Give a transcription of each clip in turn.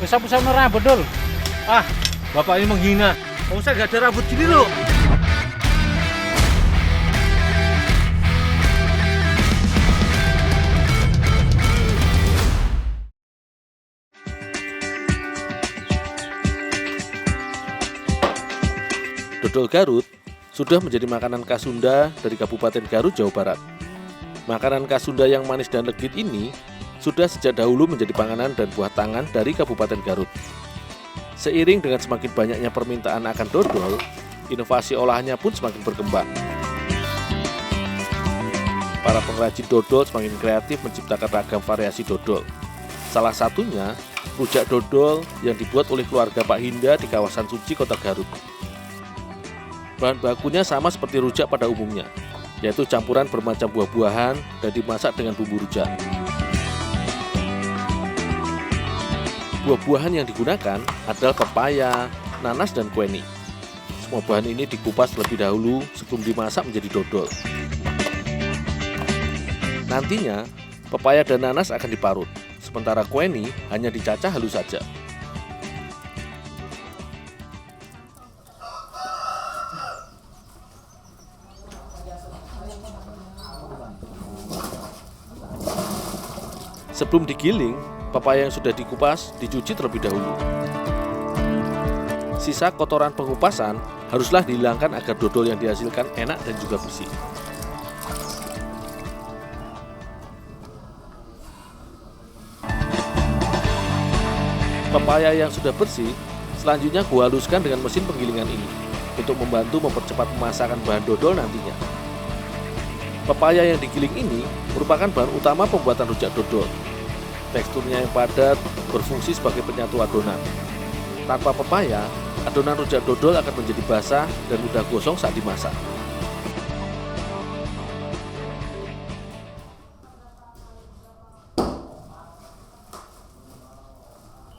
Besar-besar rambut dul. Ah, bapak ini menghina. Oh, saya nggak ada rambut gini loh. Dodol Garut sudah menjadi makanan khas Sunda dari Kabupaten Garut, Jawa Barat. Makanan khas Sunda yang manis dan legit ini sudah sejak dahulu menjadi panganan dan buah tangan dari Kabupaten Garut. Seiring dengan semakin banyaknya permintaan akan dodol, inovasi olahannya pun semakin berkembang. Para pengrajin dodol semakin kreatif menciptakan ragam variasi dodol. Salah satunya rujak dodol yang dibuat oleh keluarga Pak Hinda di kawasan Suci, Kota Garut. Bahan bakunya sama seperti rujak pada umumnya, yaitu campuran bermacam buah-buahan dan dimasak dengan bumbu rujak. Buah-buahan yang digunakan adalah pepaya, nanas, dan kueni. Semua bahan ini dikupas terlebih dahulu sebelum dimasak menjadi dodol. Nantinya, pepaya dan nanas akan diparut, sementara kueni hanya dicacah halus saja. Sebelum digiling, pepaya yang sudah dikupas dicuci terlebih dahulu. Sisa kotoran pengupasan haruslah dihilangkan agar dodol yang dihasilkan enak dan juga bersih. Pepaya yang sudah bersih selanjutnya gua haluskan dengan mesin penggilingan ini untuk membantu mempercepat pemasakan bahan dodol nantinya. Pepaya yang digiling ini merupakan bahan utama pembuatan rujak dodol. Teksturnya yang padat berfungsi sebagai penyatu adonan. Tanpa pepaya, adonan rujak dodol akan menjadi basah dan mudah gosong saat dimasak.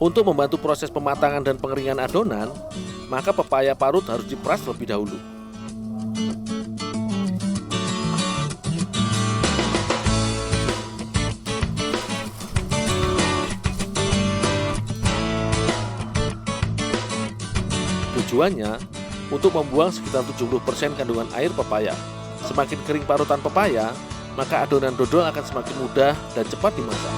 Untuk membantu proses pematangan dan pengeringan adonan, maka pepaya parut harus diperas terlebih dahulu. Tujuannya untuk membuang sekitar 70% kandungan air pepaya. Semakin kering parutan pepaya, maka adonan dodol akan semakin mudah dan cepat dimasak.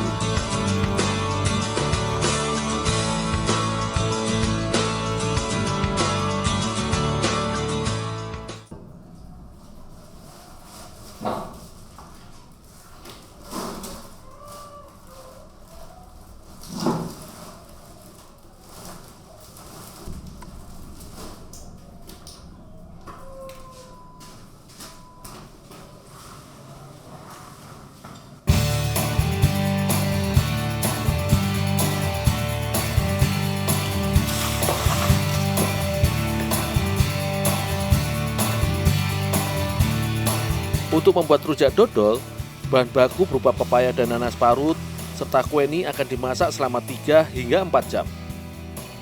Untuk membuat rujak dodol, bahan baku berupa pepaya dan nanas parut serta kueni akan dimasak selama 3 hingga 4 jam.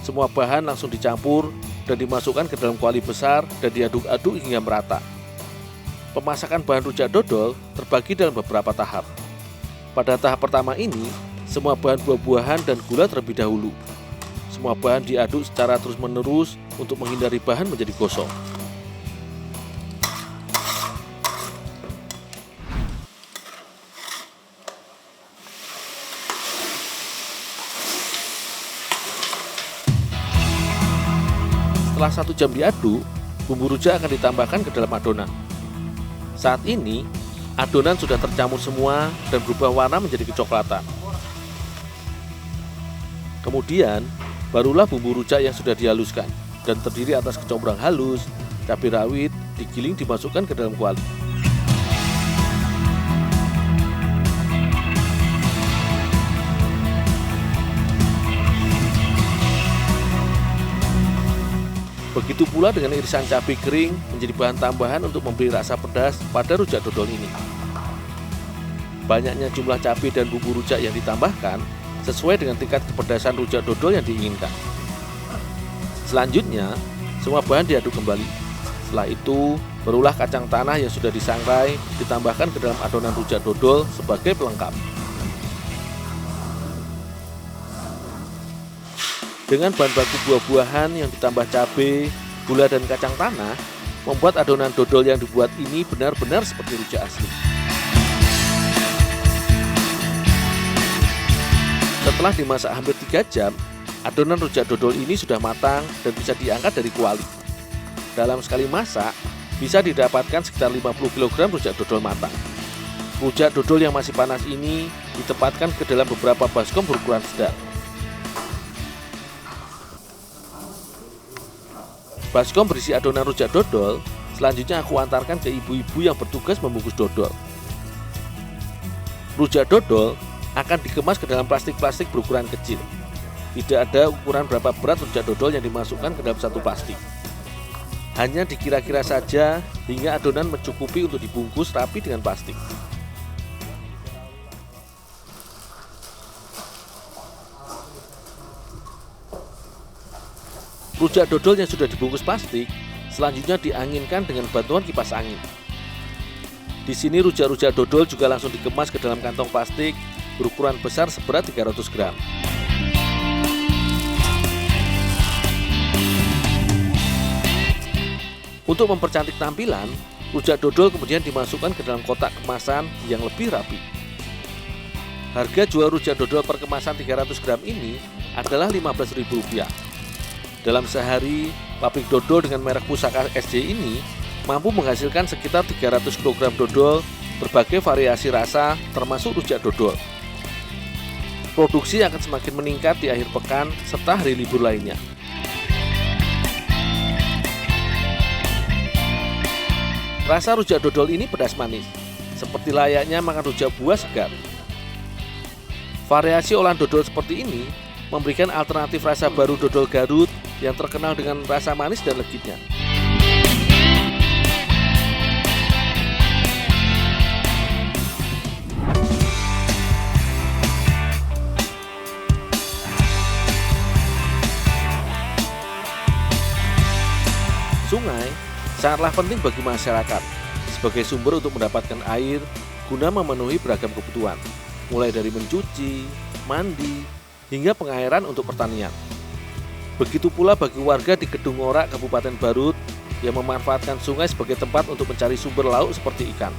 Semua bahan langsung dicampur dan dimasukkan ke dalam kuali besar dan diaduk-aduk hingga merata. Pemasakan bahan rujak dodol terbagi dalam beberapa tahap. Pada tahap pertama ini, semua bahan buah-buahan dan gula terlebih dahulu. Semua bahan diaduk secara terus-menerus untuk menghindari bahan menjadi gosong. Setelah 1 jam diaduk, bumbu rujak akan ditambahkan ke dalam adonan. Saat ini, adonan sudah tercampur semua dan berubah warna menjadi kecoklatan. Kemudian, barulah bumbu rujak yang sudah dihaluskan dan terdiri atas kecombrang halus, cabai rawit, digiling dimasukkan ke dalam kuali. Begitu pula dengan irisan cabai kering menjadi bahan tambahan untuk memberi rasa pedas pada rujak dodol ini. Banyaknya jumlah cabai dan bumbu rujak yang ditambahkan sesuai dengan tingkat kepedasan rujak dodol yang diinginkan. Selanjutnya, semua bahan diaduk kembali. Setelah itu, barulah kacang tanah yang sudah disangrai ditambahkan ke dalam adonan rujak dodol sebagai pelengkap. Dengan bahan baku buah-buahan yang ditambah cabai, gula dan kacang tanah, membuat adonan dodol yang dibuat ini benar-benar seperti rujak asli. Setelah dimasak hampir 3 jam, adonan rujak dodol ini sudah matang dan bisa diangkat dari kuali. Dalam sekali masak, bisa didapatkan sekitar 50 kg rujak dodol matang. Rujak dodol yang masih panas ini ditempatkan ke dalam beberapa baskom berukuran sedang. Baskom berisi adonan rujak dodol, selanjutnya aku antarkan ke ibu-ibu yang bertugas membungkus dodol. Rujak dodol akan dikemas ke dalam plastik-plastik berukuran kecil. Tidak ada ukuran berapa berat rujak dodol yang dimasukkan ke dalam satu plastik. Hanya dikira-kira saja hingga adonan mencukupi untuk dibungkus rapi dengan plastik. Rujak dodol yang sudah dibungkus plastik selanjutnya dianginkan dengan bantuan kipas angin. Di sini rujak-rujak dodol juga langsung dikemas ke dalam kantong plastik berukuran besar seberat 300 gram. Untuk mempercantik tampilan, rujak dodol kemudian dimasukkan ke dalam kotak kemasan yang lebih rapi. Harga jual rujak dodol per kemasan 300 gram ini adalah Rp15.000. Dalam sehari, pabrik dodol dengan merek Pusaka SJ ini mampu menghasilkan sekitar 300 kg dodol berbagai variasi rasa termasuk rujak dodol. Produksi akan semakin meningkat di akhir pekan serta hari libur lainnya. Rasa rujak dodol ini pedas manis, seperti layaknya makan rujak buah segar. Variasi olahan dodol seperti ini memberikan alternatif rasa baru dodol Garut yang terkenal dengan rasa manis dan legitnya. Sungai sangatlah penting bagi masyarakat sebagai sumber untuk mendapatkan air guna memenuhi beragam kebutuhan, mulai dari mencuci, mandi, hingga pengairan untuk pertanian. Begitu pula bagi warga di Kedung Orak, Kabupaten Barut yang memanfaatkan sungai sebagai tempat untuk mencari sumber lauk seperti ikan.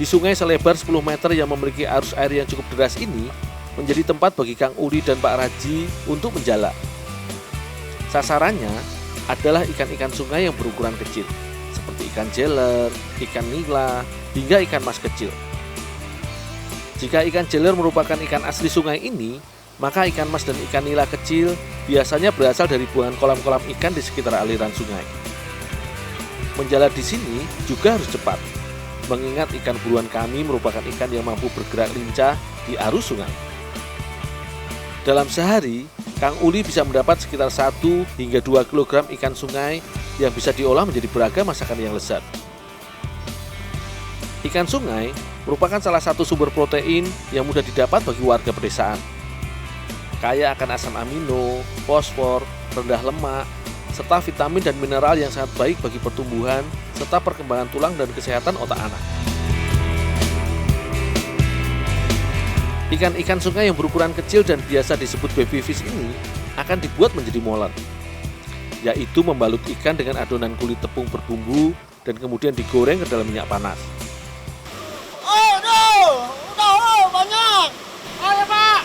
Di sungai selebar 10 meter yang memiliki arus air yang cukup deras ini menjadi tempat bagi Kang Uli dan Pak Raji untuk menjala. Sasarannya adalah ikan-ikan sungai yang berukuran kecil, seperti ikan jeler, ikan nila, hingga ikan mas kecil. Jika ikan jeler merupakan ikan asli sungai ini, maka ikan mas dan ikan nila kecil biasanya berasal dari buangan kolam-kolam ikan di sekitar aliran sungai. Menjala di sini juga harus cepat, mengingat ikan buruan kami merupakan ikan yang mampu bergerak lincah di arus sungai. Dalam sehari, Kang Uli bisa mendapat sekitar 1 hingga 2 kg ikan sungai yang bisa diolah menjadi beragam masakan yang lezat. Ikan sungai merupakan salah satu sumber protein yang mudah didapat bagi warga pedesaan. Kaya akan asam amino, fosfor, rendah lemak, serta vitamin dan mineral yang sangat baik bagi pertumbuhan serta perkembangan tulang dan kesehatan otak anak. Ikan-ikan sungai yang berukuran kecil dan biasa disebut baby fish ini akan dibuat menjadi molen, yaitu membalut ikan dengan adonan kulit tepung berbumbu dan kemudian digoreng ke dalam minyak panas. Udah, banyak. Ayo Pak.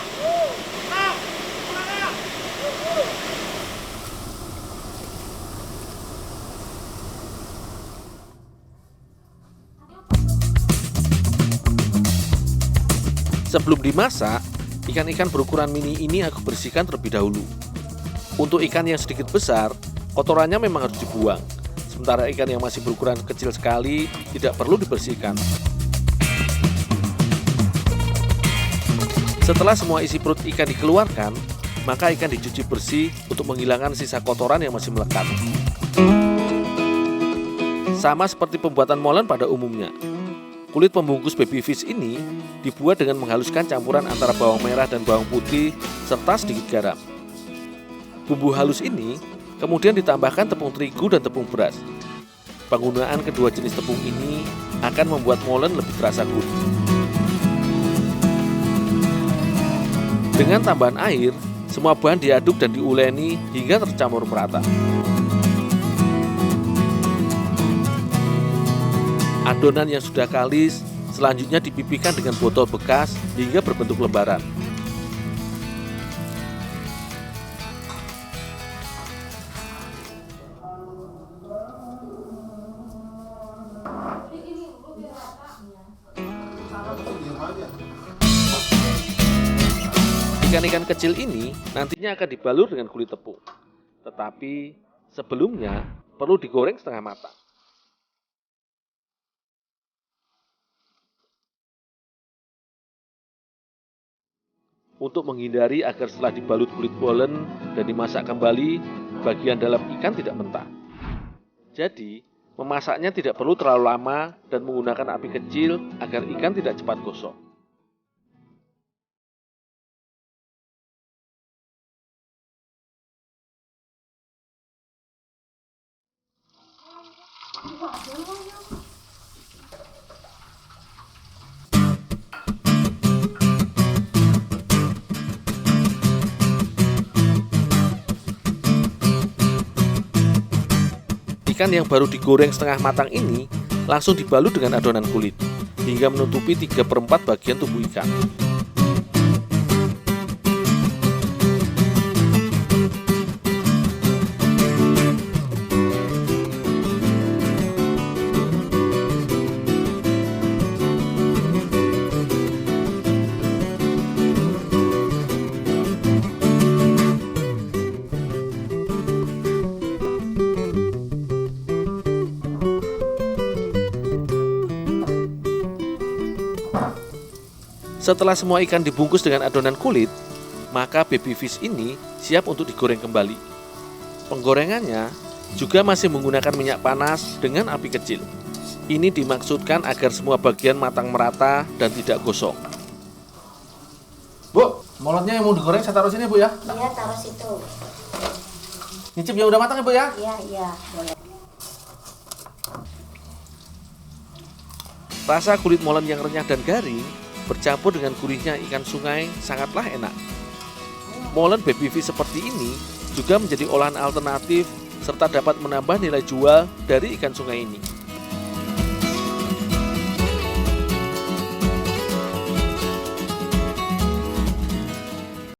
Sebelum dimasak, ikan-ikan berukuran mini ini aku bersihkan terlebih dahulu. Untuk ikan yang sedikit besar, kotorannya memang harus dibuang. Sementara ikan yang masih berukuran kecil sekali tidak perlu dibersihkan. Setelah semua isi perut ikan dikeluarkan, maka ikan dicuci bersih untuk menghilangkan sisa kotoran yang masih melekat. Sama seperti pembuatan molen pada umumnya, kulit pembungkus baby fish ini dibuat dengan menghaluskan campuran antara bawang merah dan bawang putih serta sedikit garam. Bumbu halus ini kemudian ditambahkan tepung terigu dan tepung beras. Penggunaan kedua jenis tepung ini akan membuat molen lebih terasa gurih. Dengan tambahan air, Semua bahan diaduk dan diuleni hingga tercampur merata. Adonan yang sudah kalis selanjutnya dipipihkan dengan botol bekas hingga berbentuk lembaran. Ikan-ikan kecil ini nantinya akan dibalur dengan kulit tepung. Tetapi sebelumnya perlu digoreng setengah matang. Untuk menghindari agar setelah dibalut kulit molen dan dimasak kembali, bagian dalam ikan tidak mentah. Jadi, memasaknya tidak perlu terlalu lama dan menggunakan api kecil agar ikan tidak cepat gosong. Ikan yang baru digoreng setengah matang ini langsung dibalut dengan adonan kulit hingga menutupi 3/4 bagian tubuh ikan. Setelah semua ikan dibungkus dengan adonan kulit, maka baby fish ini siap untuk digoreng kembali. Penggorengannya juga masih menggunakan minyak panas dengan api kecil. Ini dimaksudkan agar semua bagian matang merata dan tidak gosong. Bu, molotnya yang mau digoreng saya taruh sini Bu ya? Iya, taruh situ. Nyicip yang udah matang ya Bu ya? Iya, boleh. Rasa kulit molen yang renyah dan garing bercampur dengan gurihnya ikan sungai sangatlah enak. Molen baby fish seperti ini juga menjadi olahan alternatif serta dapat menambah nilai jual dari ikan sungai ini.